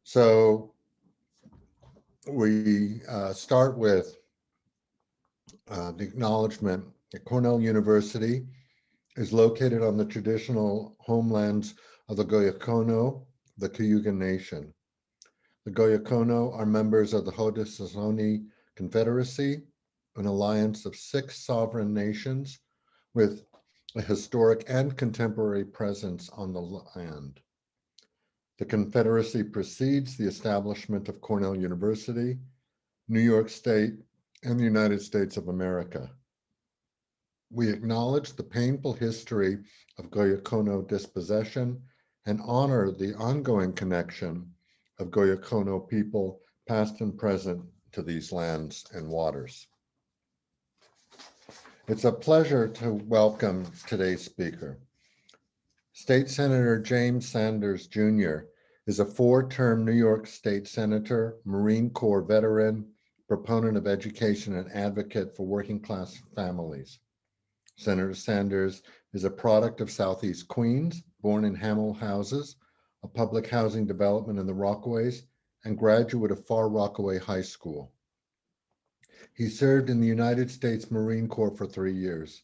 So we start with the acknowledgement that Cornell University is located on the traditional homelands of the Goyacono, the Cayuga Nation. The Goyacono are members of the Haudenosaunee Confederacy, an alliance of 6 sovereign nations with a historic and contemporary presence on the land. The Confederacy precedes the establishment of Cornell University, New York State, and the United States of America. We acknowledge the painful history of Goyacono dispossession and honor the ongoing connection of Goyacono people, past and present, to these lands and waters. It's a pleasure to welcome today's speaker. State Senator James Sanders Jr. is a 4-term New York State Senator, Marine Corps veteran, proponent of education, and advocate for working class families. Senator Sanders is a product of Southeast Queens, born in Hamel Houses, a public housing development in the Rockaways, and graduate of Far Rockaway High School. He served in the United States Marine Corps for 3 years.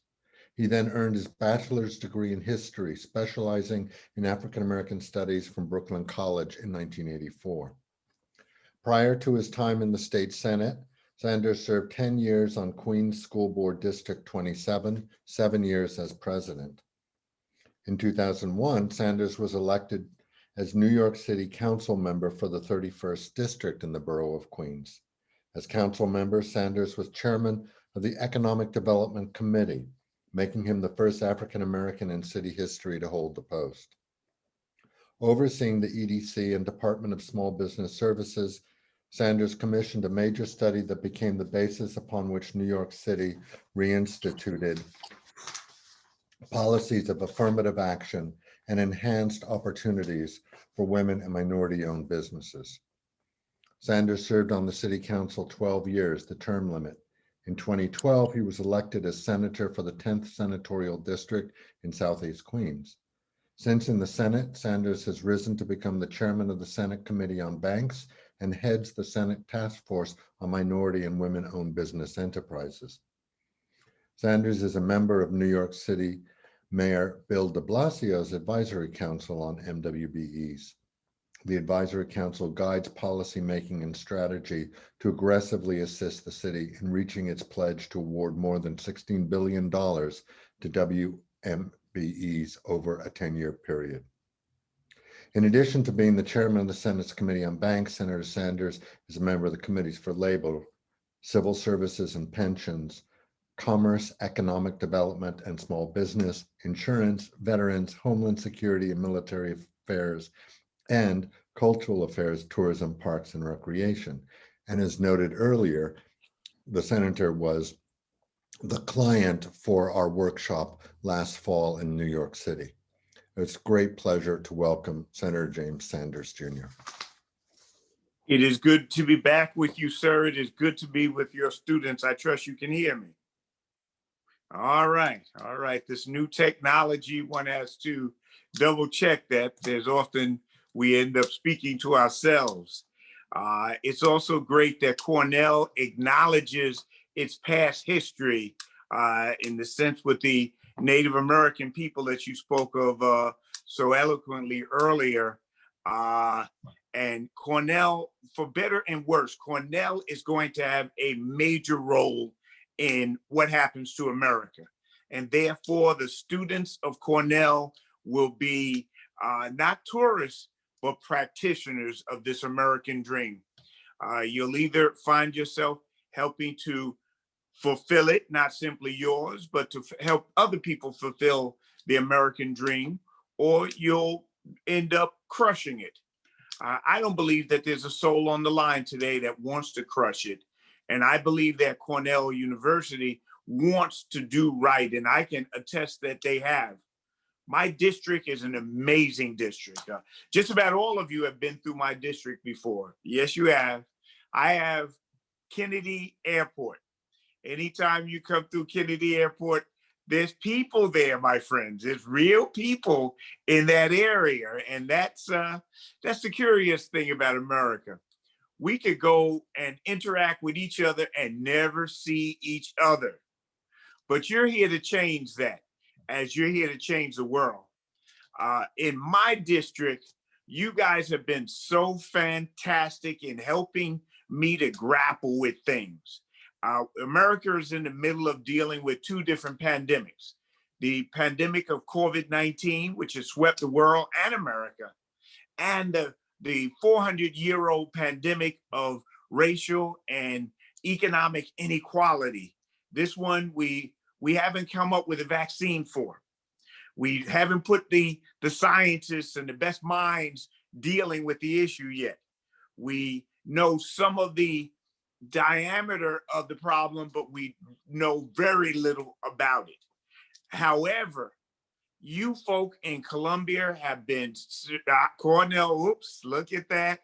He then earned his bachelor's degree in history, specializing in African American studies from Brooklyn College in 1984. Prior to his time in the state Senate, Sanders served 10 years on Queens School Board District 27, 7 years as president. In 2001, Sanders was elected as New York City Council member for the 31st District in the Borough of Queens. As council member, Sanders was chairman of the Economic Development Committee, making him the first African American in city history to hold the post. Overseeing the EDC and Department of Small Business Services, Sanders commissioned a major study that became the basis upon which New York City reinstituted policies of affirmative action and enhanced opportunities for women and minority-owned businesses. Sanders served on the City Council 12 years, the term limit. In 2012, he was elected as senator for the 10th Senatorial District in Southeast Queens. Since in the Senate, Sanders has risen to become the chairman of the Senate Committee on Banks and heads the Senate Task Force on Minority and Women-Owned Business Enterprises. Sanders is a member of New York City Mayor Bill de Blasio's Advisory Council on MWBEs. The Advisory Council guides policymaking and strategy to aggressively assist the city in reaching its pledge to award more than $16 billion to WMBEs over a 10-year period. In addition to being the chairman of the Senate's Committee on Banks, Senator Sanders is a member of the Committees for Labor, Civil Services and Pensions, Commerce, Economic Development and Small Business, Insurance, Veterans, Homeland Security and Military Affairs, and Cultural Affairs, Tourism, Parks, and Recreation. And as noted earlier, the senator was the client for our workshop last fall in New York City. It's a great pleasure to welcome Senator James Sanders Jr. It is good to be back with you, sir. It is good to be with your students. I trust you can hear me. All right. This new technology, one has to double check that. There's often we end up speaking to ourselves. It's also great that Cornell acknowledges its past history in the sense with the Native American people that you spoke of so eloquently earlier. And Cornell, for better and worse, Cornell is going to have a major role in what happens to America. And therefore, the students of Cornell will be not tourists, but practitioners of this American dream. You'll either find yourself helping to fulfill it, not simply yours, but to help other people fulfill the American dream, or you'll end up crushing it. I don't believe that there's a soul on the line today that wants to crush it. And I believe that Cornell University wants to do right, and I can attest that they have. My district is an amazing district. Just about all of you have been through my district before. Yes, you have. I have Kennedy Airport. Anytime you come through Kennedy Airport, there's people there, my friends. There's real people in that area. And that's the curious thing about America. We could go and interact with each other and never see each other. But you're here to change that, as you're here to change the world. In my district, you guys have been so fantastic in helping me to grapple with things. America is in the middle of dealing with two different pandemics. The pandemic of COVID-19, which has swept the world and America, and the 400-year-old pandemic of racial and economic inequality. This one we haven't come up with a vaccine for. We haven't put the scientists and the best minds dealing with the issue yet. We know some of the diameter of the problem, but we know very little about it. However, you folk in Columbia have been, Cornell, oops, look at that.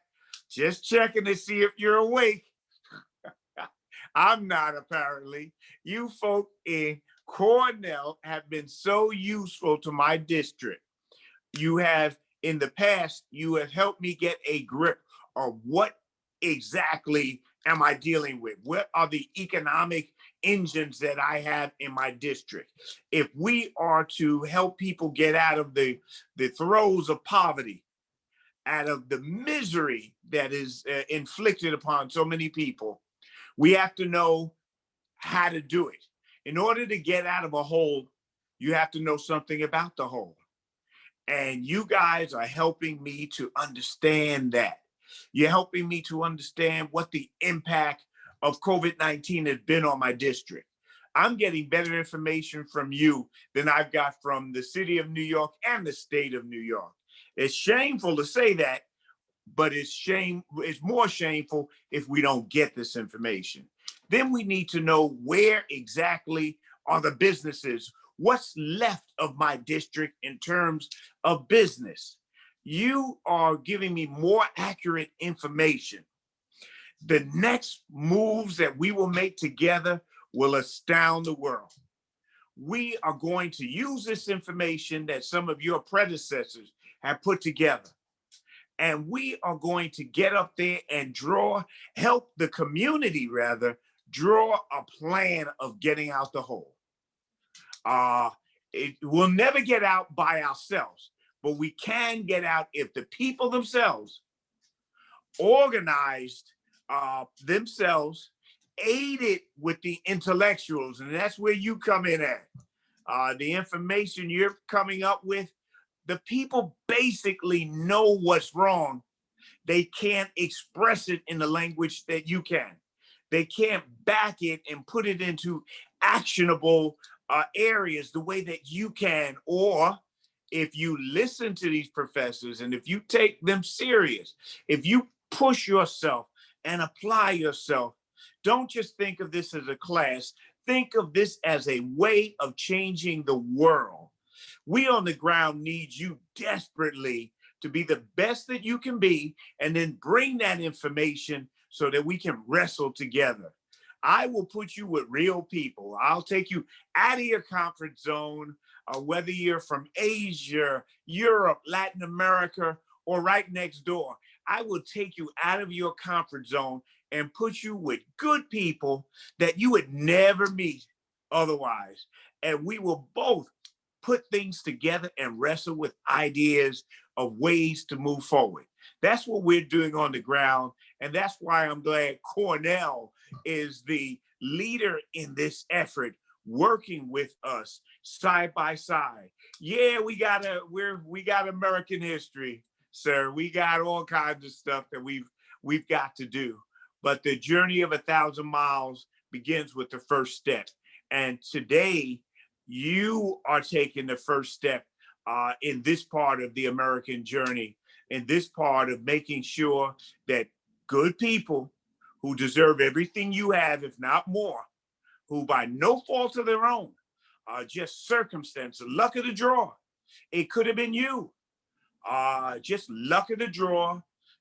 Just checking to see if you're awake. I'm not, apparently. You folk in Cornell have been so useful to my district. You have, in the past, you have helped me get a grip of what exactly am I dealing with? What are the economic engines that I have in my district? If we are to help people get out of the throes of poverty, out of the misery that is inflicted upon so many people, we have to know how to do it. In order to get out of a hole, you have to know something about the hole. And you guys are helping me to understand that. You're helping me to understand what the impact of COVID-19 has been on my district. I'm getting better information from you than I've got from the city of New York and the state of New York. It's shameful to say that, but it's more shameful if we don't get this information. Then we need to know where exactly are the businesses, what's left of my district in terms of business. You are giving me more accurate information. The next moves that we will make together will astound the world. We are going to use this information that some of your predecessors have put together. And we are going to get up there and help the community rather, draw a plan of getting out the hole. It will never get out by ourselves, but we can get out if the people themselves organized themselves, aided with the intellectuals, and that's where you come in at. The information you're coming up with, the people basically know what's wrong. They can't express it in the language that you can. They can't back it and put it into actionable areas the way that you can. Or if you listen to these professors and if you take them serious, if you push yourself and apply yourself, don't just think of this as a class, think of this as a way of changing the world. We on the ground need you desperately to be the best that you can be, and then bring that information so that we can wrestle together. I will put you with real people. I'll take you out of your comfort zone, whether you're from Asia, Europe, Latin America, or right next door. I will take you out of your comfort zone and put you with good people that you would never meet otherwise. And we will both put things together and wrestle with ideas of ways to move forward. That's what we're doing on the ground. And that's why I'm glad Cornell is the leader in this effort, working with us side by side. Yeah, we got American history, sir. We got all kinds of stuff that we've got to do. But the journey of 1,000 miles begins with the first step. And today, you are taking the first step in this part of the American journey, in this part of making sure that good people who deserve everything you have, if not more, who by no fault of their own, just circumstance, luck of the draw. It could have been you, just luck of the draw.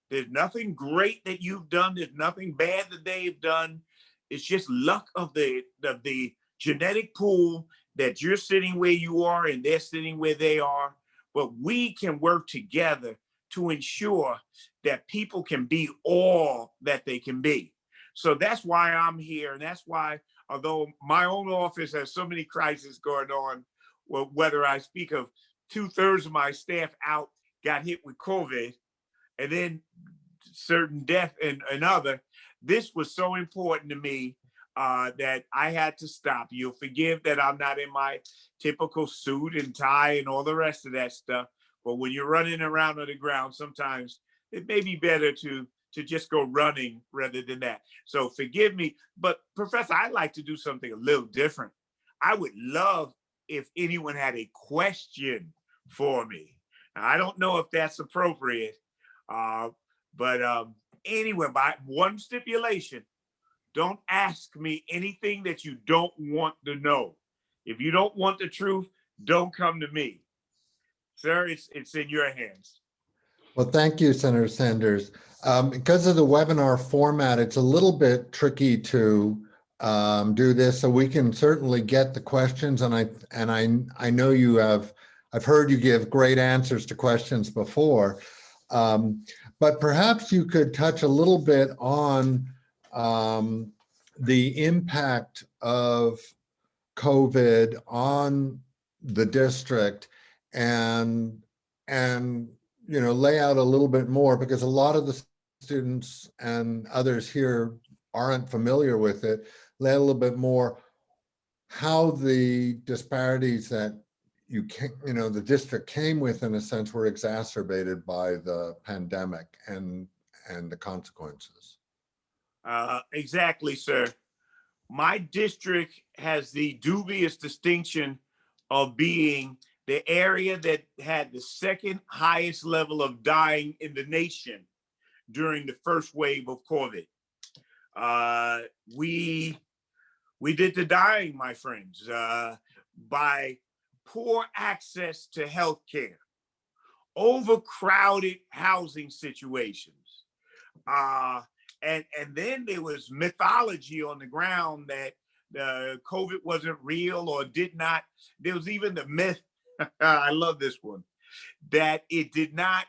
There's nothing great that you've done. There's nothing bad that they've done. It's just luck of the genetic pool that you're sitting where you are and they're sitting where they are, but we can work together to ensure that people can be all that they can be. So that's why I'm here. And that's why, although my own office has so many crises going on, well, whether I speak of 2/3 of my staff out got hit with COVID, and then certain death and other, this was so important to me that I had to stop. You'll forgive that I'm not in my typical suit and tie and all the rest of that stuff. But when you're running around on the ground, sometimes it may be better to just go running rather than that. So forgive me. But Professor, I'd like to do something a little different. I would love if anyone had a question for me. Now, I don't know if that's appropriate, but anyway, by one stipulation, don't ask me anything that you don't want to know. If you don't want the truth, don't come to me. Sir, it's in your hands. Well, thank you, Senator Sanders. Because of the webinar format, it's a little bit tricky to do this, so we can certainly get the questions. And I know you have, I've heard you give great answers to questions before, but perhaps you could touch a little bit on the impact of COVID on the district, and lay out a little bit more, because a lot of the students and others here aren't familiar with it. Lay out a little bit more how the disparities that the district came with, in a sense, were exacerbated by the pandemic and the consequences. Exactly, sir. My district has the dubious distinction of being the area that had the second highest level of dying in the nation during the first wave of COVID. We did the dying, my friends, by poor access to health care, overcrowded housing situations, and then there was mythology on the ground that COVID wasn't real or did not. There was even the myth, I love this one, that it did not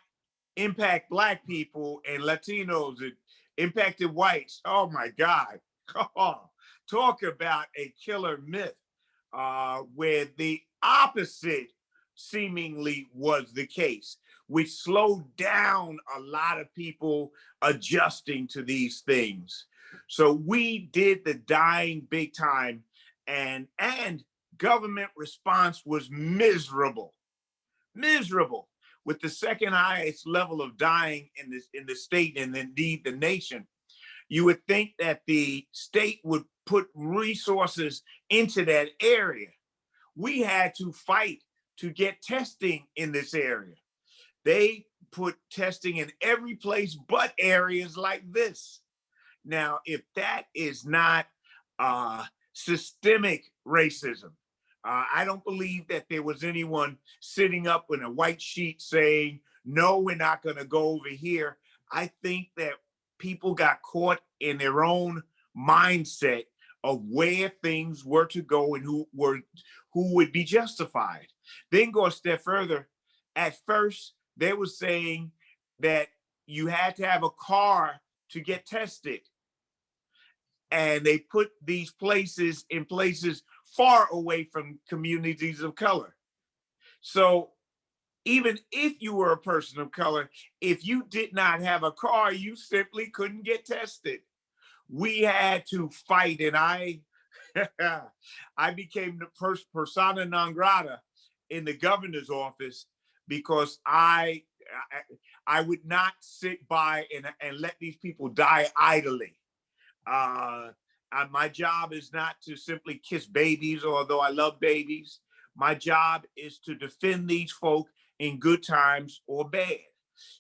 impact Black people and Latinos. It impacted whites. Oh my God. Oh, talk about a killer myth, where the opposite seemingly was the case, which slowed down a lot of people adjusting to these things. So we did the dying big time, and government response was miserable, with the second highest level of dying in the state and indeed the nation. You would think that the state would put resources into that area. We had to fight to get testing in this area. They put testing in every place but areas like this. Now, if that is not systemic racism, I don't believe that there was anyone sitting up in a white sheet saying, no, we're not going to go over here. I think that people got caught in their own mindset of where things were to go and who would be justified. Then go a step further. At first, they were saying that you had to have a car to get tested. And they put these places in places far away from communities of color. So even if you were a person of color, if you did not have a car, you simply couldn't get tested. We had to fight, and I became the persona non grata in the governor's office, because I would not sit by and let these people die idly. My job is not to simply kiss babies, although I love babies. My job is to defend these folk in good times or bad.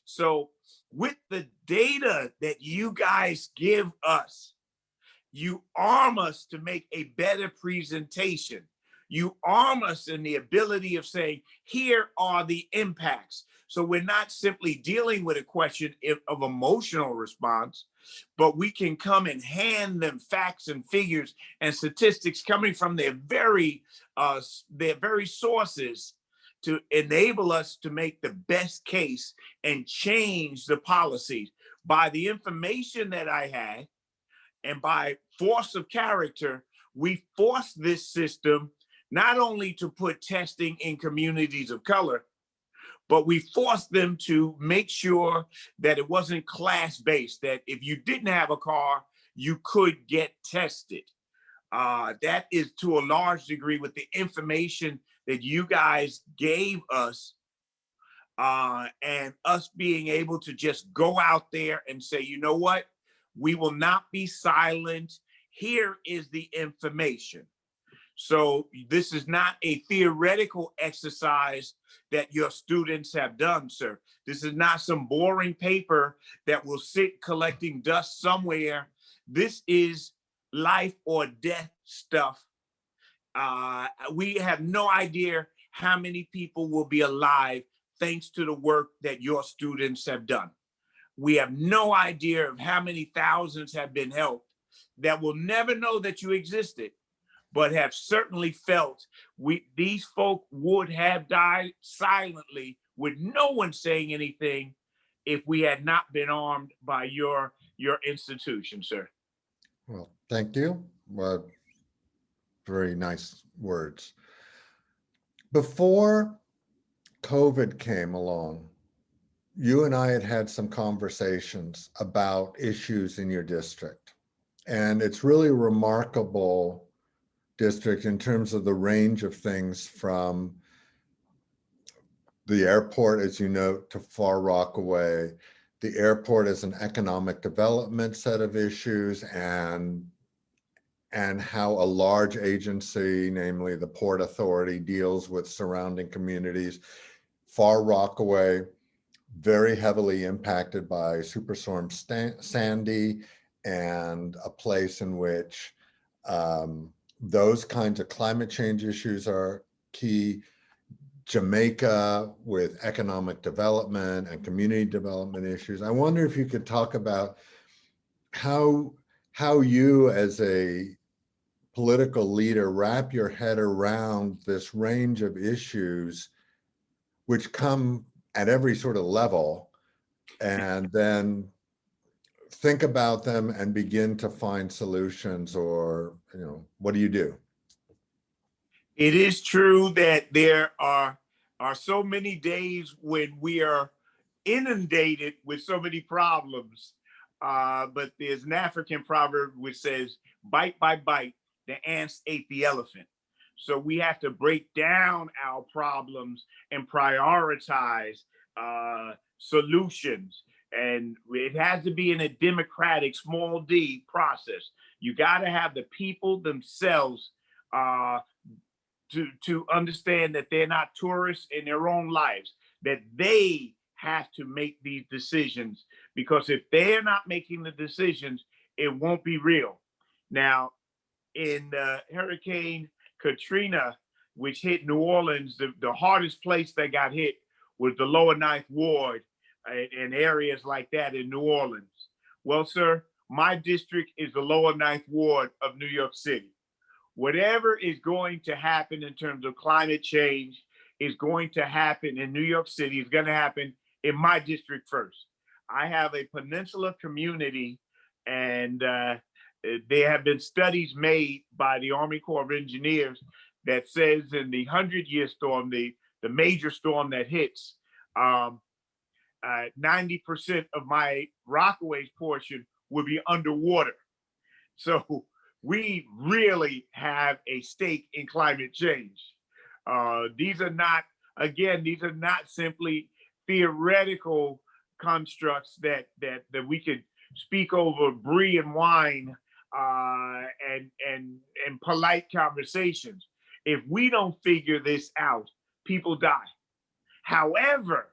So with the data that you guys give us, you arm us to make a better presentation. You arm us in the ability of saying, here are the impacts. So we're not simply dealing with a question of emotional response, but we can come and hand them facts and figures and statistics coming from their very sources to enable us to make the best case and change the policies. By the information that I had and by force of character, we forced this system not only to put testing in communities of color, but we forced them to make sure that it wasn't class-based, that if you didn't have a car, you could get tested. That is to a large degree with the information that you guys gave us, and us being able to just go out there and say, you know what, we will not be silent. Here is the information. So this is not a theoretical exercise that your students have done, sir. This is not some boring paper that will sit collecting dust somewhere. This is life or death stuff. We have no idea how many people will be alive thanks to the work that your students have done. We have no idea of how many thousands have been helped that will never know that you existed, but have certainly felt these folk would have died silently with no one saying anything if we had not been armed by your institution, sir. Well, thank you. Very nice words. Before COVID came along, you and I had some conversations about issues in your district. And it's really remarkable district in terms of the range of things from the airport, as you note, to Far Rockaway. The airport is an economic development set of issues, and how a large agency, namely the Port Authority, deals with surrounding communities. Far Rockaway, very heavily impacted by Superstorm Sandy, and a place in which those kinds of climate change issues are key. Jamaica with economic development and community development issues. I wonder if you could talk about how you as a political leader wrap your head around this range of issues which come at every sort of level, and then think about them and begin to find solutions, or, what do you do? It is true that there are so many days when we are inundated with so many problems. But there's an African proverb which says, bite by bite, the ants ate the elephant. So we have to break down our problems and prioritize solutions. And it has to be in a democratic, small d process. You got to have the people themselves to understand that they're not tourists in their own lives, that they have to make these decisions, because if they're not making the decisions, it won't be real. Now, in Hurricane Katrina, which hit New Orleans, the hardest place that got hit was the lower Ninth Ward and areas like that in New Orleans. Well, sir, my district is the lower Ninth Ward of New York City. Whatever is going to happen in terms of climate change is going to happen in New York City, is going to happen in my district first. I have a peninsula community, and there have been studies made by the Army Corps of Engineers that says in the 100-year storm, the major storm that hits, 90% of my Rockaway's portion will be underwater. So we really have a stake in climate change. These are not simply theoretical constructs that we could speak over brie and wine and polite conversations. If we don't figure this out, people die. However,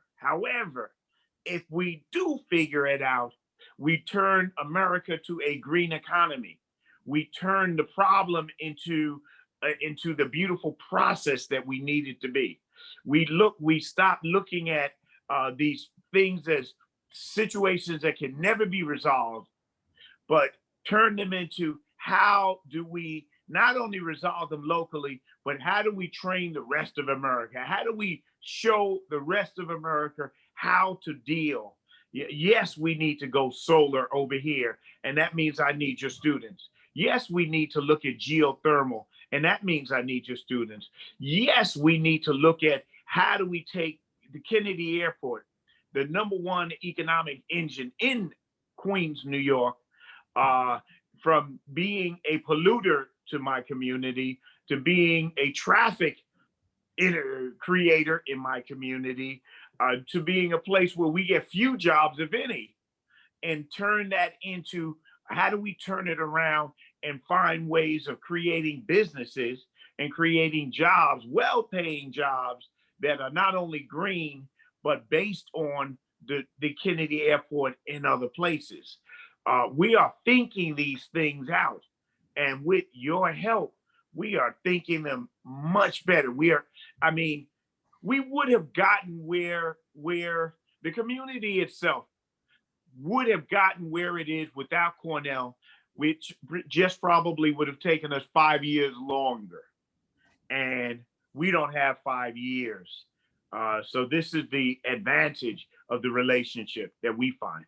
if we do figure it out, we turn America to a green economy. We turn the problem into the beautiful process that we need it to be. We stop looking at these things as situations that can never be resolved, but turn them into how do we not only resolve them locally, but how do we train the rest of America? How do we show the rest of America how to deal? Yes, we need to go solar over here, and that means I need your students. Yes, we need to look at geothermal, and that means I need your students. Yes, we need to look at how do we take the Kennedy Airport, the #1 economic engine in Queens, New York, uh, from being a polluter to my community to being a traffic creator in my community, to being a place where we get few jobs, if any, and turn that into how do we turn it around and find ways of creating businesses and creating jobs, well-paying jobs that are not only green, but based on the Kennedy Airport and other places. We are thinking these things out. And with your help, we are thinking them much better. I mean, we would have gotten where the community itself would have gotten where it is without Cornell, which just probably would have taken us 5 years longer. And we don't have 5 years. So this is the advantage of the relationship that we find.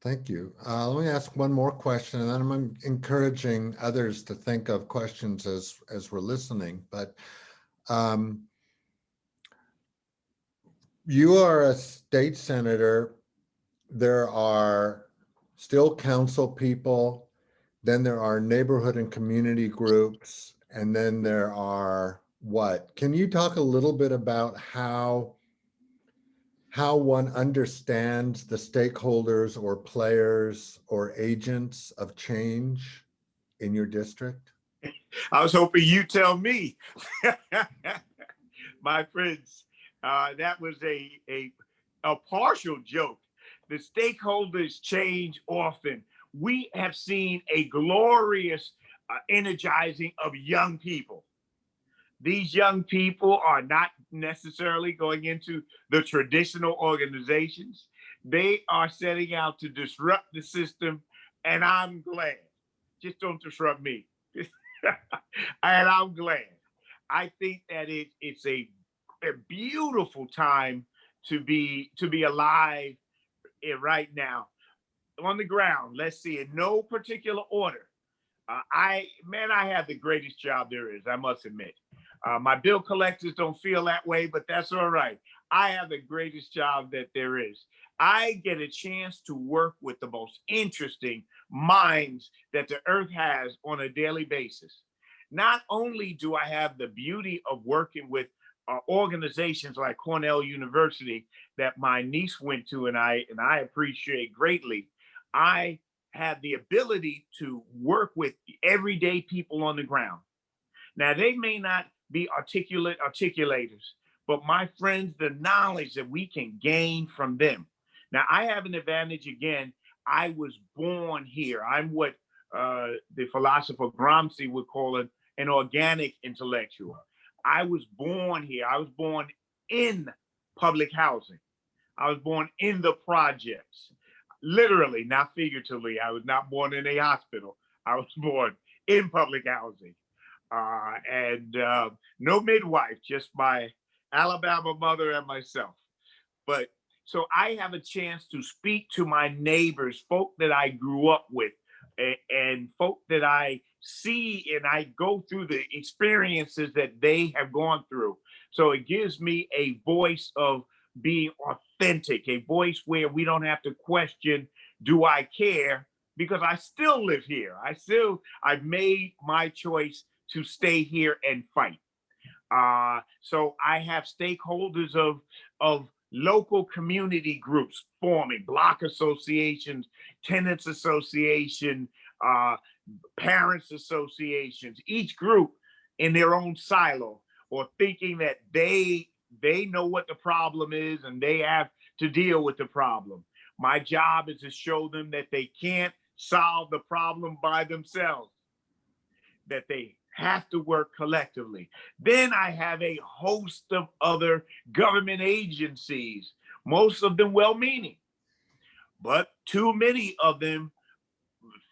Thank you. Let me ask one more question, and then I'm encouraging others to think of questions as we're listening. But you are a state senator. There are still council people. Then there are neighborhood and community groups. And then there are what? Can you talk a little bit about how one understands the stakeholders or players or agents of change in your district? I was hoping you tell me. My friends, that was a partial joke. The stakeholders change often. We have seen a glorious energizing of young people. These young people are not necessarily going into the traditional organizations. They are setting out to disrupt the system, and I'm glad. Just don't disrupt me. And I'm glad. I think that it's a beautiful time to be alive right now on the ground. Let's see, in no particular order. I have the greatest job there is, I must admit. My bill collectors don't feel that way, but that's all right. I have the greatest job that there is. I get a chance to work with the most interesting minds that the earth has on a daily basis. Not only do I have the beauty of working with organizations like Cornell University that my niece went to, and I appreciate greatly, I have the ability to work with everyday people on the ground. Now, they may not be articulators, but my friends, the knowledge that we can gain from them. Now, I have an advantage again. I was born here. I'm what the philosopher Gramsci would call an organic intellectual. I was born here. I was born in public housing. I was born in the projects. Literally, not figuratively. I was not born in a hospital. I was born in public housing. And no midwife, just my Alabama mother and myself. But so I have a chance to speak to my neighbors, folk that I grew up with, and folk that I see, and I go through the experiences that they have gone through. So it gives me a voice of being authentic, a voice where we don't have to question, do I care? Because I still live here. I've made my choice to stay here and fight. So I have stakeholders of local community groups forming, block associations, tenants association, parents associations, each group in their own silo, or thinking that they know what the problem is and they have to deal with the problem. My job is to show them that they can't solve the problem by themselves, that they have to work collectively. Then I have a host of other government agencies, most of them well-meaning, but too many of them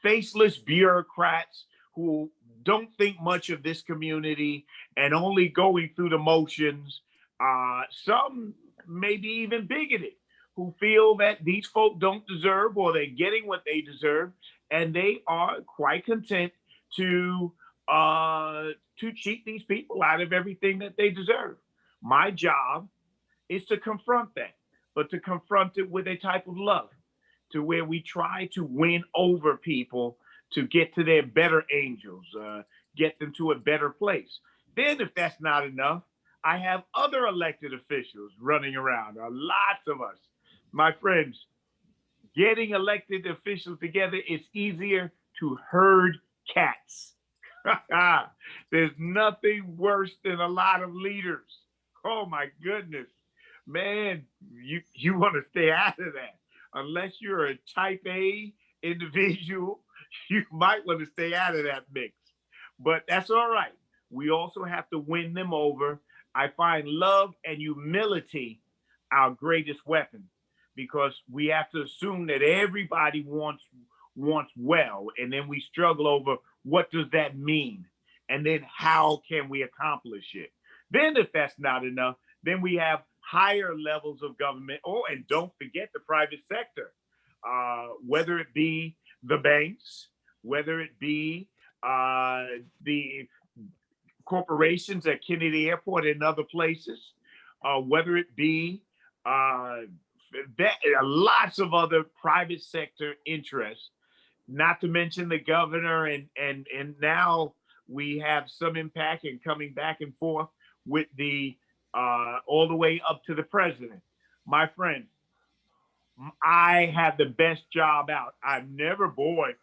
faceless bureaucrats who don't think much of this community and only going through the motions. Some maybe even bigoted who feel that these folk don't deserve or they're getting what they deserve, and they are quite content to cheat these people out of everything that they deserve. My job is to confront that, but to confront it with a type of love to where we try to win over people to get to their better angels, get them to a better place. Then, if that's not enough, I have other elected officials running around. Lots of us. My friends, getting elected officials together is easier to herd cats. There's nothing worse than a lot of leaders. Oh my goodness. Man, you want to stay out of that. Unless you're a type A individual, you might want to stay out of that mix. But that's all right. We also have to win them over. I find love and humility our greatest weapon, because we have to assume that everybody wants well, and then we struggle over what does that mean, and then how can we accomplish it. Then, if that's not enough, then we have higher levels of government. Oh, and don't forget the private sector, whether it be the banks, whether it be the corporations at Kennedy Airport and other places, whether it be lots of other private sector interests, not to mention the governor, and now we have some impact and coming back and forth with the all the way up to the president. My friend, I have the best job out. I've never bored,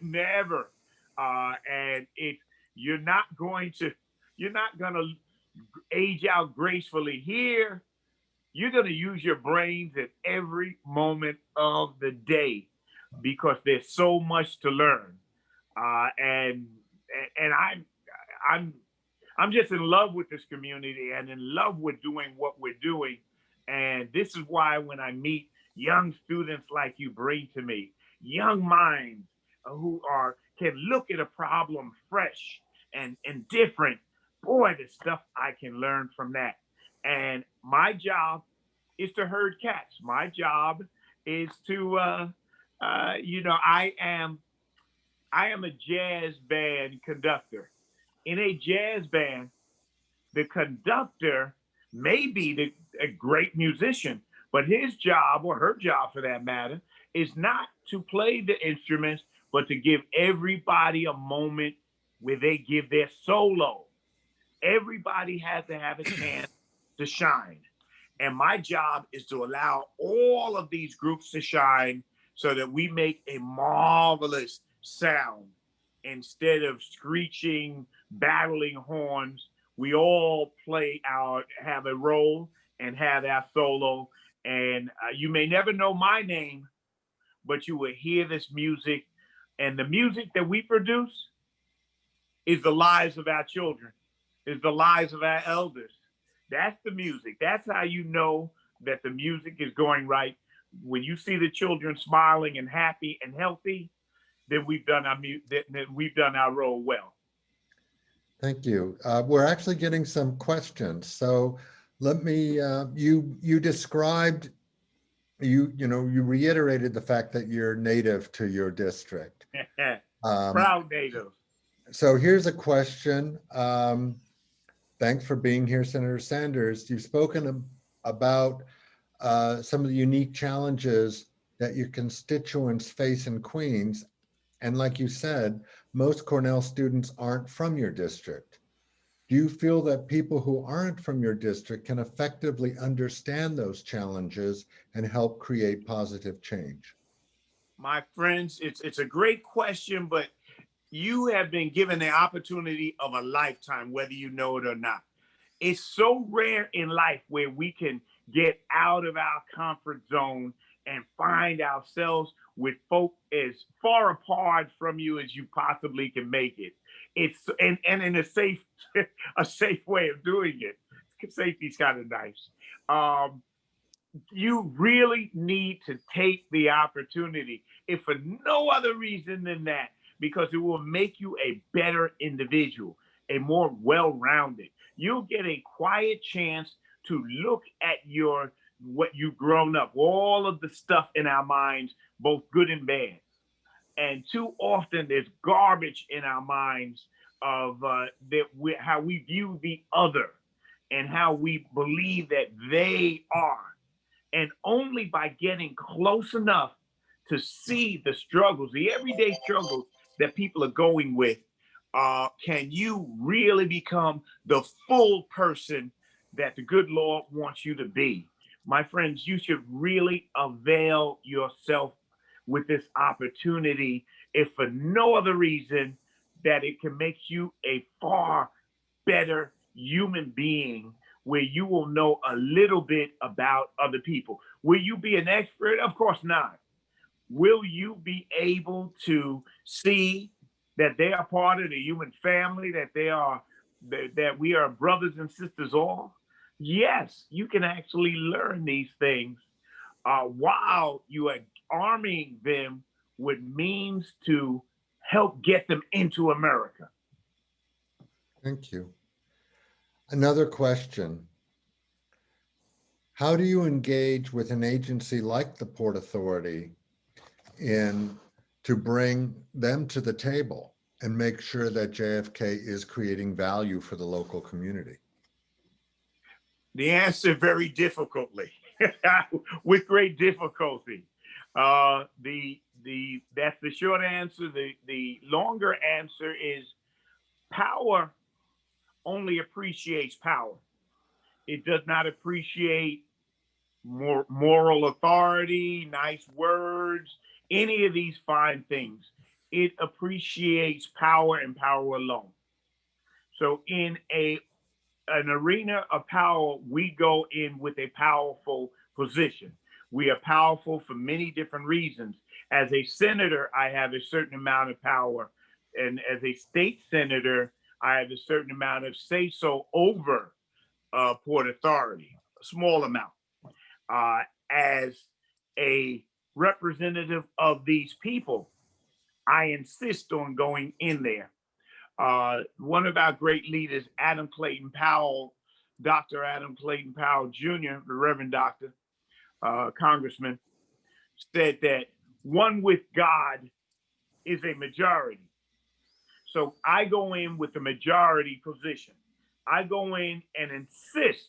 never. And if you're not going to age out gracefully here, you're going to use your brains at every moment of the day, because there's so much to learn. And I'm just in love with this community and in love with doing what we're doing. And this is why when I meet young students like you bring to me, young minds who can look at a problem fresh and different, boy, the stuff I can learn from that. And my job is to herd cats. My job is to, I am a jazz band conductor. In a jazz band, the conductor may be a great musician, but his job, or her job for that matter, is not to play the instruments, but to give everybody a moment where they give their solo. Everybody has to have a chance to shine. And my job is to allow all of these groups to shine so that we make a marvelous sound. Instead of screeching, battling horns, we all have a role and have our solo. And you may never know my name, but you will hear this music. And the music that we produce is the lives of our children, is the lives of our elders. That's the music. That's how you know that the music is going right. When you see the children smiling and happy and healthy, then we've done our role well. Thank you. We're actually getting some questions. So let me, you described, you reiterated the fact that you're native to your district. Proud native. So here's a question. Thanks for being here, Senator Sanders. You've spoken about some of the unique challenges that your constituents face in Queens. And like you said, most Cornell students aren't from your district. Do you feel that people who aren't from your district can effectively understand those challenges and help create positive change? My friends, it's a great question, but you have been given the opportunity of a lifetime, whether you know it or not. It's so rare in life where we can get out of our comfort zone and find ourselves with folk as far apart from you as you possibly can make it. It's and in a safe a safe way of doing it. Safety's kind of nice. Um, you really need to take the opportunity, if for no other reason than that, because it will make you a better individual, a more well-rounded. You'll get a quiet chance to look at your what you've grown up, all of the stuff in our minds, both good and bad. And too often there's garbage in our minds of how we view the other and how we believe that they are. And only by getting close enough to see the struggles, the everyday struggles that people are going with, can you really become the full person that the good Lord wants you to be. My friends, you should really avail yourself with this opportunity, if for no other reason that it can make you a far better human being, where you will know a little bit about other people. Will you be an expert? Of course not. Will you be able to see that they are part of the human family, that they are that we are brothers and sisters all? Yes, you can actually learn these things while you are arming them with means to help get them into America. Thank you. Another question. How do you engage with an agency like the Port Authority in to bring them to the table and make sure that JFK is creating value for the local community? The answer, very difficultly, with great difficulty. That's the short answer. The longer answer is power only appreciates power. It does not appreciate moral authority, nice words, any of these fine things. It appreciates power and power alone. So in an arena of power, we go in with a powerful position. We are powerful for many different reasons. As a senator, I have a certain amount of power. And as a state senator, I have a certain amount of say so over Port Authority, a small amount. As a representative of these people, I insist on going in there. One of our great leaders, Adam Clayton Powell, Dr. Adam Clayton Powell Jr., the Reverend Doctor, Congressman, said that one with God is a majority. So I go in with the majority position. I go in and insist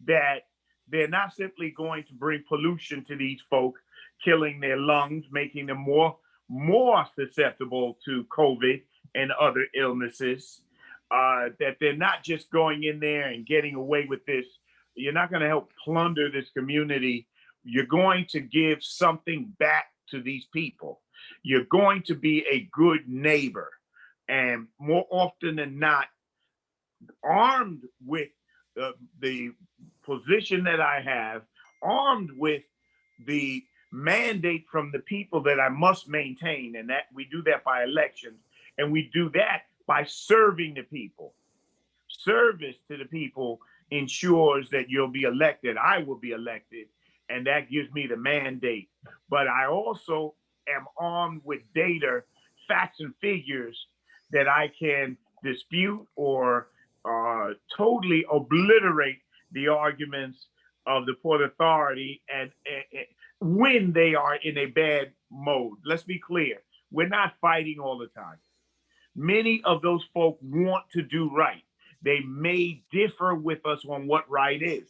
that they're not simply going to bring pollution to these folk, killing their lungs, making them more susceptible to COVID and other illnesses, that they're not just going in there and getting away with this. You're not going to help plunder this community. You're going to give something back to these people. You're going to be a good neighbor. And more often than not, armed with the position that I have, armed with the mandate from the people that I must maintain, and that we do that by elections, and we do that by serving the people. Service to the people ensures that you'll be elected. I will be elected, and that gives me the mandate. But I also am armed with data, facts, and figures that I can dispute or totally obliterate the arguments of the Port Authority and when they are in a bad mode. Let's be clear. We're not fighting all the time. Many of those folk want to do right. They may differ with us on what right is.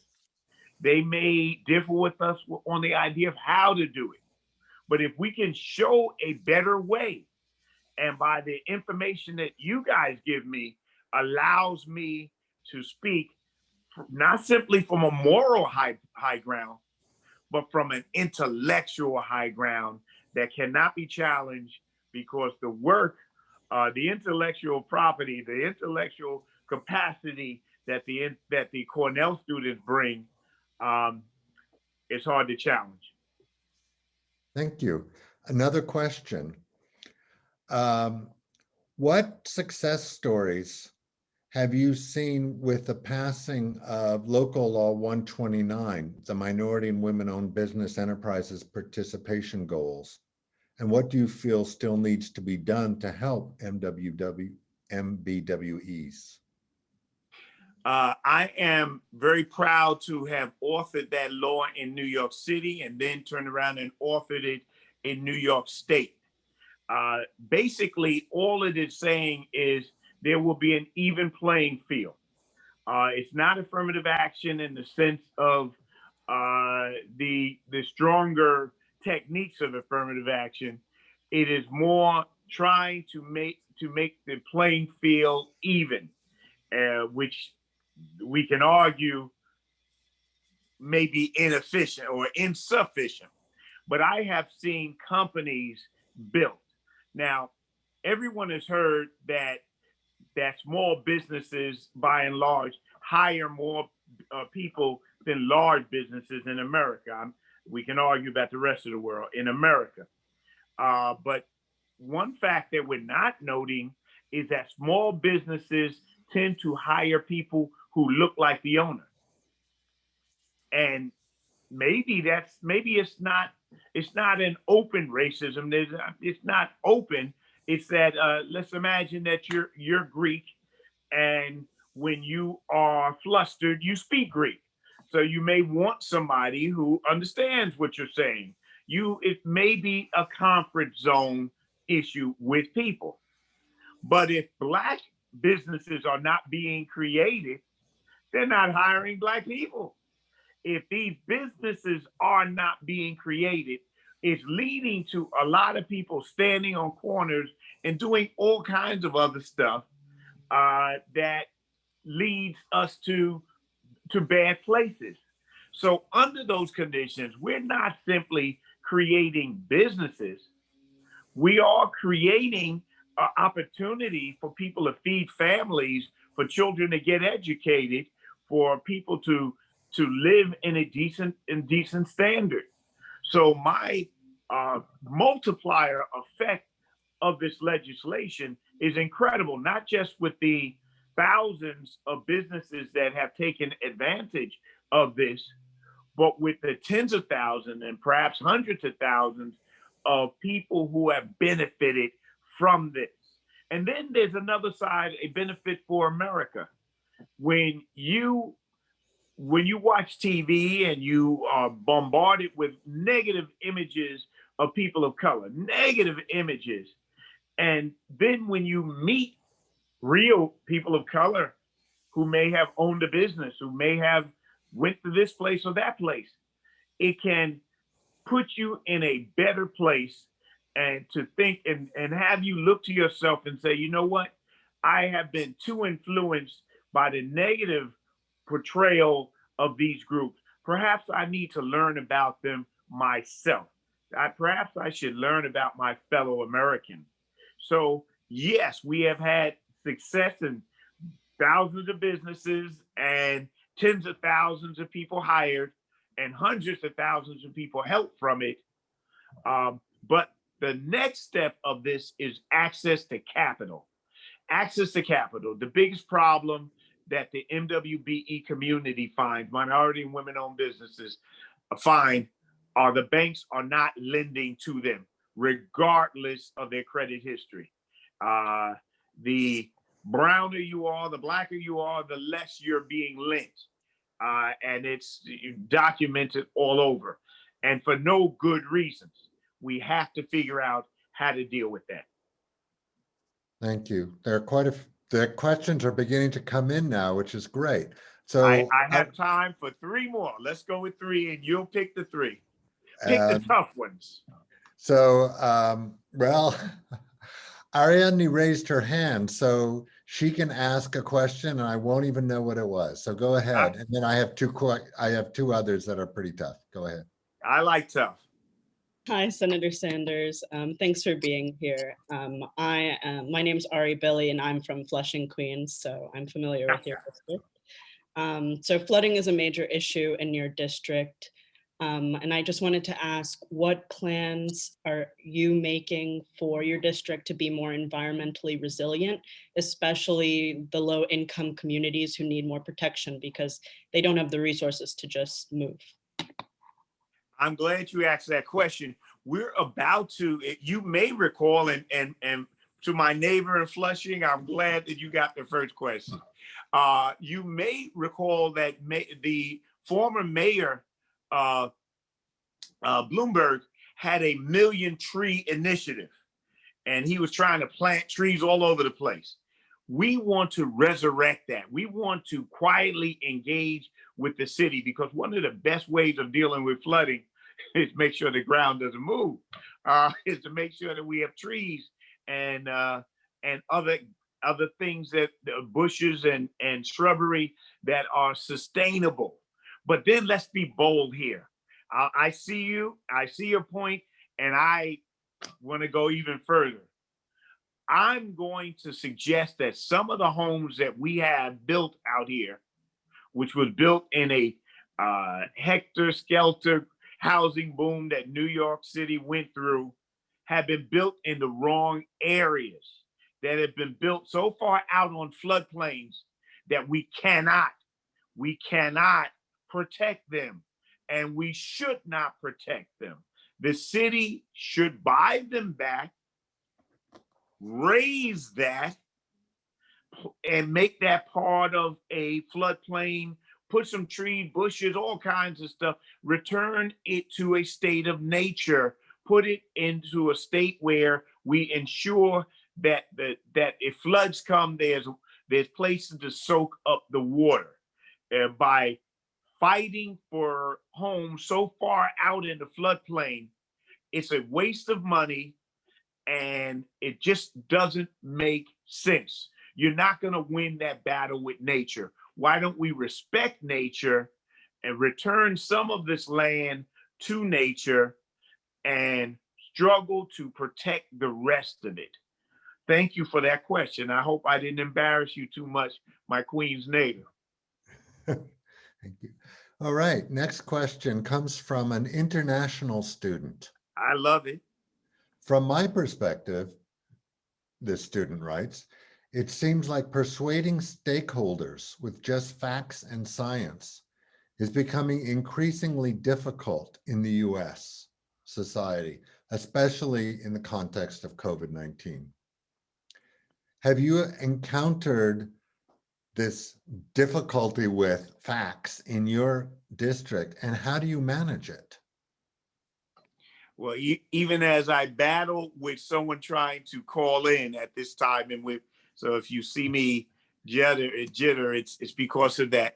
They may differ with us on the idea of how to do it. But if we can show a better way, and by the information that you guys give me, allows me to speak not simply from a moral high ground, but from an intellectual high ground that cannot be challenged, because the work, the intellectual property, the intellectual capacity that the Cornell students bring, is hard to challenge. Thank you. Another question. What success stories have you seen with the passing of Local Law 129, the Minority and Women-Owned Business Enterprises Participation Goals? And what do you feel still needs to be done to help MBWEs? I am very proud to have authored that law in New York City and then turned around and authored it in New York State. Basically, all it is saying is there will be an even playing field. It's not affirmative action in the sense of the stronger techniques of affirmative action. It is more trying to make the playing field even, which we can argue may be inefficient or insufficient. But I have seen companies built. Now, everyone has heard that small businesses, by and large, hire more people than large businesses in America. We can argue about the rest of the world in America. But one fact that we're not noting is that small businesses tend to hire people who look like the owner. And maybe it's not an open racism. It's not open. It's that let's imagine that you're Greek, and when you are flustered, you speak Greek. So you may want somebody who understands what you're saying. It may be a comfort zone issue with people. But if Black businesses are not being created, they're not hiring Black people. If these businesses are not being created, it's leading to a lot of people standing on corners and doing all kinds of other stuff that leads us to bad places. So under those conditions, we're not simply creating businesses. We are creating an opportunity for people to feed families, for children to get educated, for people to live in a decent standard. So my multiplier effect of this legislation is incredible, not just with the thousands of businesses that have taken advantage of this, but with the tens of thousands and perhaps hundreds of thousands of people who have benefited from this. And then there's another side, a benefit for America. When you watch TV and you are bombarded with negative images of people of color, negative images, and then when you meet real people of color who may have owned a business, who may have went to this place or that place, it can put you in a better place and to think and have you look to yourself and say, you know what? I have been too influenced by the negative portrayal of these groups. Perhaps I need to learn about them myself. Perhaps I should learn about my fellow Americans. So yes, we have had success in thousands of businesses and tens of thousands of people hired and hundreds of thousands of people helped from it. But the next step of this is access to capital. Access to capital. The biggest problem that the MWBE community finds, minority and women-owned businesses find, are the banks are not lending to them, regardless of their credit history. The browner you are, the blacker you are, the less you're being lent. And it's documented all over. And for no good reasons. We have to figure out how to deal with that. Thank you. The questions are beginning to come in now, which is great. So I have time for three more. Let's go with three, and you'll pick the three. Pick the tough ones. So, well, Ariadne raised her hand, so she can ask a question, and I won't even know what it was. So go ahead, and then I have two others that are pretty tough. Go ahead. I like tough. Hi, Senator Sanders. Thanks for being here. My name's Ari Billy, and I'm from Flushing, Queens, so I'm familiar with your district. So flooding is a major issue in your district. And I just wanted to ask, what plans are you making for your district to be more environmentally resilient, especially the low income communities who need more protection because they don't have the resources to just move? I'm glad you asked that question. We're about to, you may recall, and to my neighbor in Flushing, I'm glad that you got the first question. You may recall that the former mayor, Bloomberg, had a million tree initiative, and he was trying to plant trees all over the place. We want to resurrect that. We want to quietly engage with the city, because one of the best ways of dealing with flooding is make sure the ground doesn't move, is to make sure that we have trees and other things, that bushes and shrubbery that are sustainable. But then let's be bold here. I see your point, and I want to go even further. I'm going to suggest that some of the homes that we have built out here, which was built in a hector-skelter housing boom that New York City went through, have been built in the wrong areas, that have been built so far out on floodplains that we cannot protect them, and we should not protect them. The city should buy them back, raise that, and make that part of a floodplain, put some trees, bushes, all kinds of stuff, return it to a state of nature, put it into a state where we ensure that if floods come, there's places to soak up the water. By fighting for homes so far out in the floodplain, it's a waste of money, and it just doesn't make sense. You're not going to win that battle with nature. Why don't we respect nature and return some of this land to nature and struggle to protect the rest of it? Thank you for that question. I hope I didn't embarrass you too much, my Queens native. Thank you. All right, next question comes from an international student. I love it. From my perspective, this student writes, it seems like persuading stakeholders with just facts and science is becoming increasingly difficult in the US society, especially in the context of COVID-19. Have you encountered this difficulty with facts in your district, and how do you manage it? Well, even as I battle with someone trying to call in at this time, so if you see me jitter, it's because of that.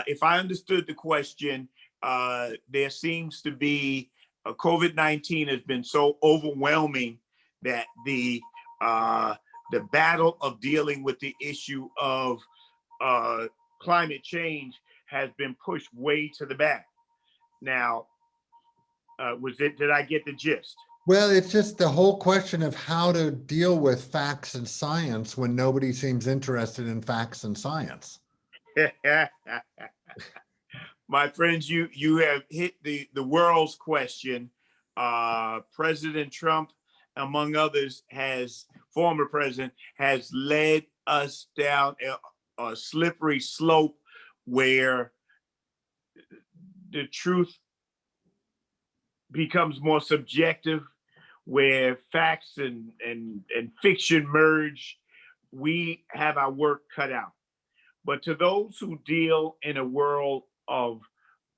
If I understood the question, there seems to be COVID-19 has been so overwhelming that the battle of dealing with the issue of climate change has been pushed way to the back. Now, did I get the gist? Well, it's just the whole question of how to deal with facts and science when nobody seems interested in facts and science. My friends, you have hit the world's question. President Trump, among others, former president, has led us down a slippery slope where the truth becomes more subjective, where facts and fiction merge. We have our work cut out. But to those who deal in a world of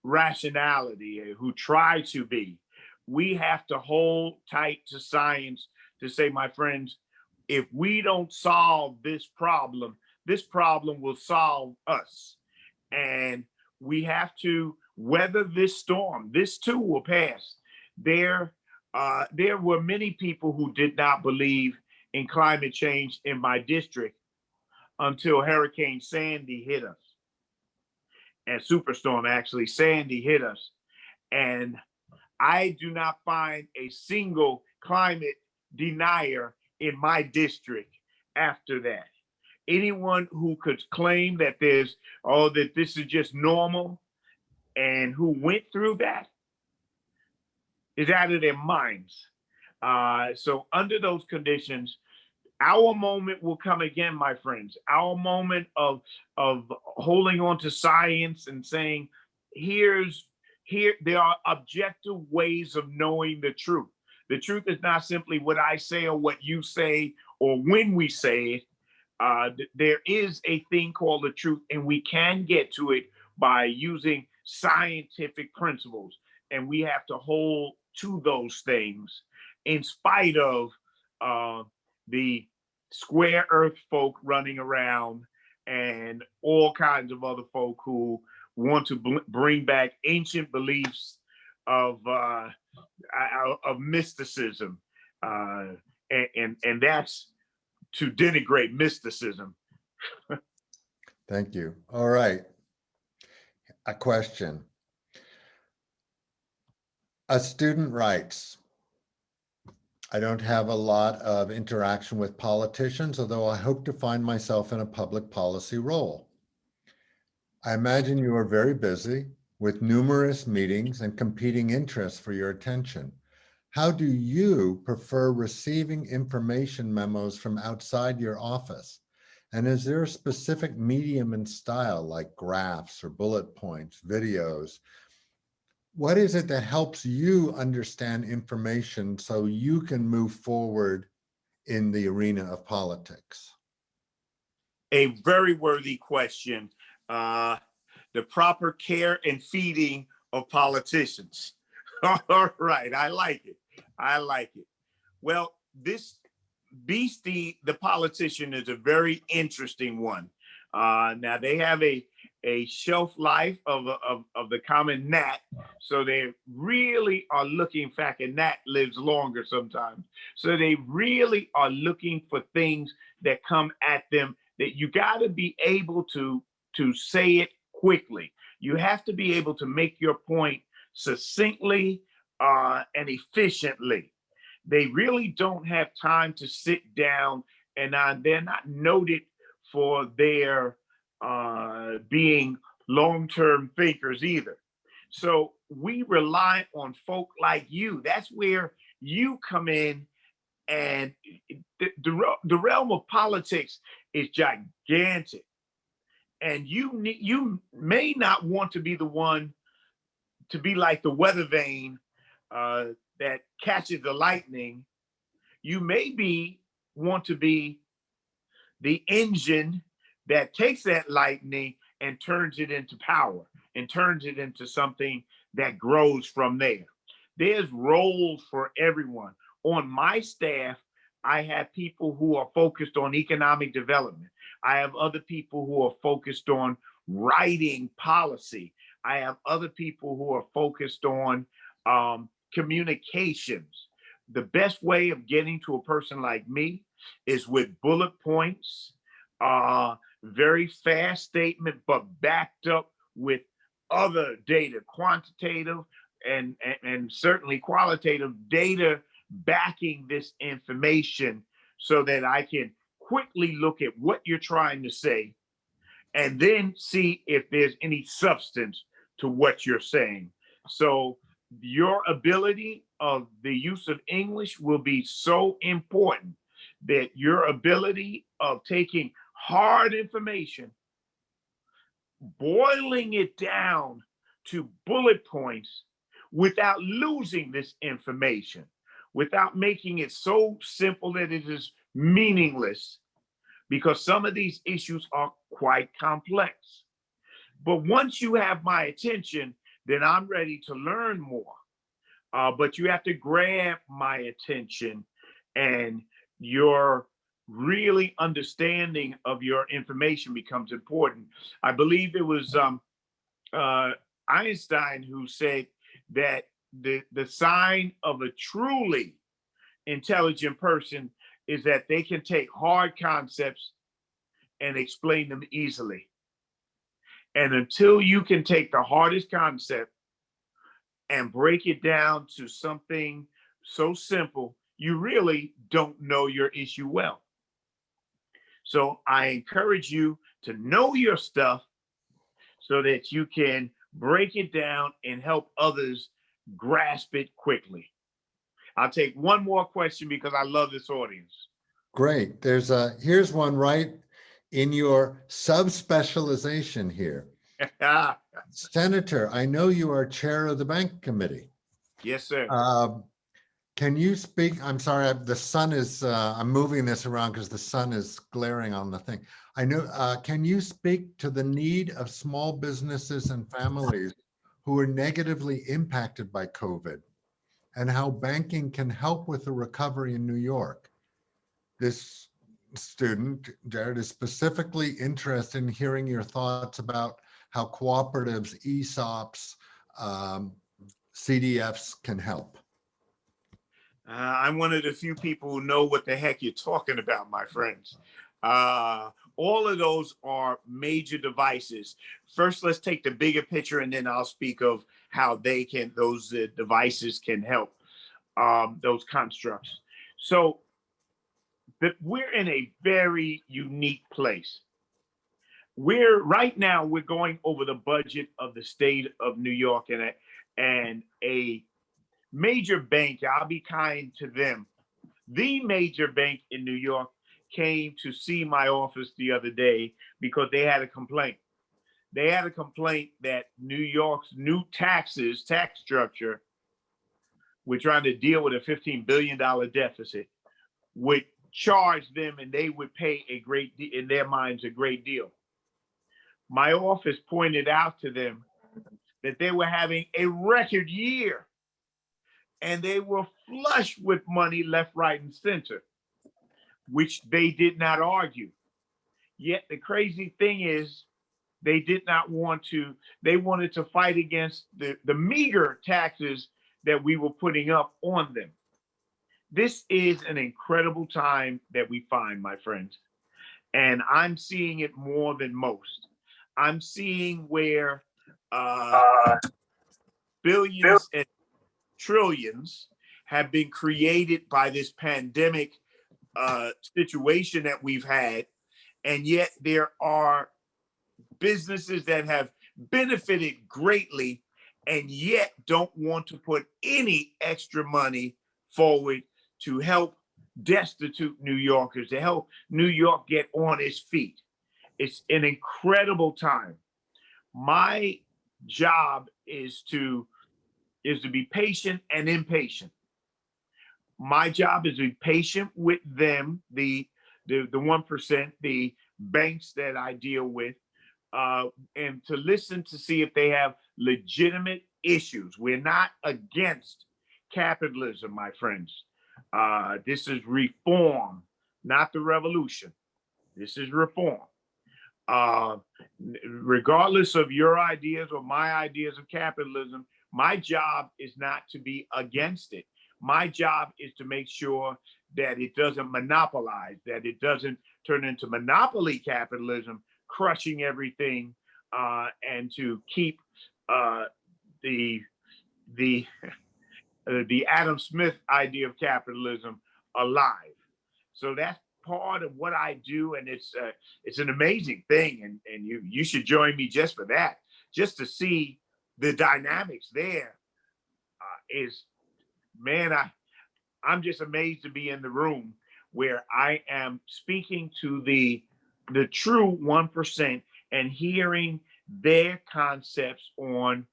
rationality, who try to be, we have to hold tight to science to say, my friends, if we don't solve this problem will solve us. And we have to weather this storm. This too will pass. There were many people who did not believe in climate change in my district until Hurricane Sandy hit us. And Superstorm, actually, Sandy hit us. And I do not find a single climate denier in my district after that. Anyone who could claim that that this is just normal and who went through that, is out of their minds. So under those conditions, our moment will come again, my friends. Our moment of holding on to science and saying, here there are objective ways of knowing the truth. The truth is not simply what I say or what you say or when we say it. There is a thing called the truth, and we can get to it by using scientific principles. And we have to hold to those things in spite of the square earth folk running around and all kinds of other folk who want to bring back ancient beliefs of mysticism, and that's to denigrate mysticism. Thank you. All right. A question. A student writes, I don't have a lot of interaction with politicians, although I hope to find myself in a public policy role. I imagine you are very busy with numerous meetings and competing interests for your attention. How do you prefer receiving information memos from outside your office? And is there a specific medium and style like graphs or bullet points, videos? What is it that helps you understand information so you can move forward in the arena of politics? A very worthy question. The proper care and feeding of politicians. All right, I like it. I like it. Well, this Beastie, the politician, is a very interesting one. Now they have a shelf life of the common gnat, so they really are looking. In fact, a gnat lives longer sometimes, so they really are looking for things that come at them that you got to be able to say it quickly. You have to be able to make your point succinctly and efficiently. They really don't have time to sit down, and they're not noted for their being long-term thinkers either. So we rely on folk like you. That's where you come in, and the realm of politics is gigantic. And you may not want to be the one to be like the weather vane that catches the lightning. You maybe want to be the engine that takes that lightning and turns it into power and turns it into something that grows from there. There's roles for everyone. On my staff, I have people who are focused on economic development. I have other people who are focused on writing policy. I have other people who are focused on communications. The best way of getting to a person like me is with bullet points, very fast statement, but backed up with other data, quantitative and certainly qualitative data backing this information so that I can quickly look at what you're trying to say and then see if there's any substance to what you're saying. So your ability of the use of English will be so important, that your ability of taking hard information, boiling it down to bullet points without losing this information, without making it so simple that it is meaningless, because some of these issues are quite complex. But once you have my attention, then I'm ready to learn more. But you have to grab my attention, and your really understanding of your information becomes important. I believe it was Einstein who said that the sign of a truly intelligent person is that they can take hard concepts and explain them easily. And until you can take the hardest concept and break it down to something so simple, you really don't know your issue well. So I encourage you to know your stuff so that you can break it down and help others grasp it quickly. I'll take one more question because I love this audience. Great. Here's one right in your subspecialization here. Senator, I know you are chair of the bank committee. Yes, sir. Can you speak? I'm sorry, the sun is, I'm moving this around because the sun is glaring on the thing. I know, can you speak to the need of small businesses and families who are negatively impacted by COVID and how banking can help with the recovery in New York? This student, Jared, is specifically interested in hearing your thoughts about how cooperatives, ESOPs, CDFs can help. I'm one of the few people who know what the heck you're talking about, my friends. All of those are major devices. First, let's take the bigger picture, and then I'll speak of how those devices can help those constructs. So we're in a very unique place. Right now we're going over the budget of the state of New York, and a major bank, I'll be kind to them, the major bank in New York came to see my office the other day because they had a complaint. They had a complaint that New York's new tax structure, we're trying to deal with a $15 billion deficit, would charge them, and they would pay in their minds, a great deal. My office pointed out to them that they were having a record year and they were flush with money left, right, and center, which they did not argue. Yet the crazy thing is they did not want to, they wanted to fight against the meager taxes that we were putting up on them. This is an incredible time that we find, my friends. And I'm seeing it more than most. I'm seeing where billions and trillions have been created by this pandemic situation that we've had. And yet there are businesses that have benefited greatly and yet don't want to put any extra money forward to help destitute New Yorkers, to help New York get on its feet. It's an incredible time. My job is to be patient and impatient. My job is to be patient with them, the 1%, the banks that I deal with, and to listen to see if they have legitimate issues. We're not against capitalism, my friends. This is reform, not the revolution. This is reform. Regardless of your ideas or my ideas of capitalism, my job is not to be against it. My job is to make sure that it doesn't monopolize, that it doesn't turn into monopoly capitalism, crushing everything, and to keep the Adam Smith idea of capitalism alive. So that's part of what I do, and it's an amazing thing, and you should join me just for that, just to see the dynamics there. I'm just amazed to be in the room where I am speaking to the true 1% and hearing their concepts on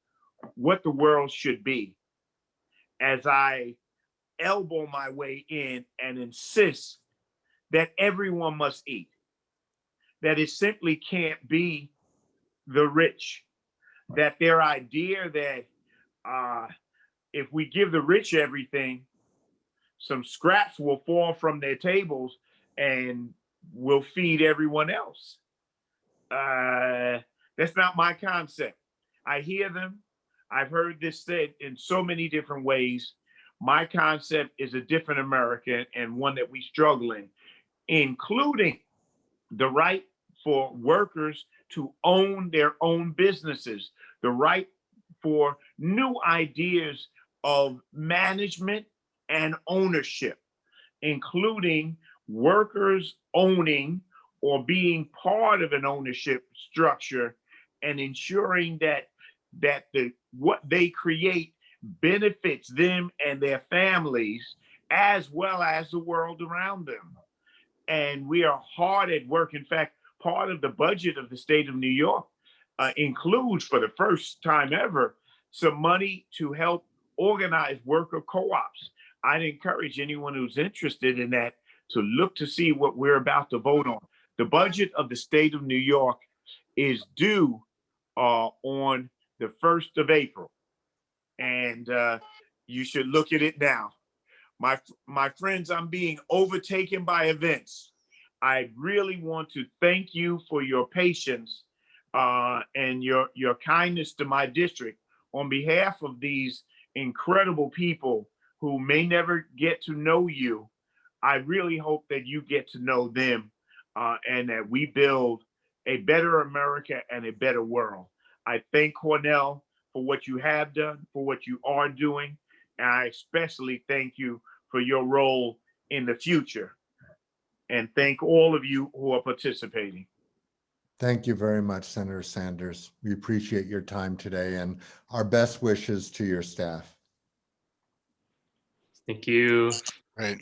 what the world should be, as I elbow my way in and insist that everyone must eat, that it simply can't be the rich, that their idea that if we give the rich everything, some scraps will fall from their tables and will feed everyone else. That's not my concept. I hear them. I've heard this said in so many different ways. My concept is a different America, and one that we struggle in, including the right for workers to own their own businesses, the right for new ideas of management and ownership, including workers owning or being part of an ownership structure and ensuring that what they create benefits them and their families as well as the world around them. And we are hard at work. In fact, part of the budget of the state of New York includes, for the first time ever, some money to help organize worker co-ops. I'd encourage anyone who's interested in that to look to see what we're about to vote on. The budget of the state of New York is due on the 1st of April. And you should look at it now. My friends, I'm being overtaken by events. I really want to thank you for your patience and your kindness to my district on behalf of these incredible people who may never get to know you. I really hope that you get to know them and that we build a better America and a better world. I thank Cornell for what you have done, for what you are doing, and I especially thank you for your role in the future. And thank all of you who are participating. Thank you very much, Senator Sanders. We appreciate your time today and our best wishes to your staff. Thank you. Right.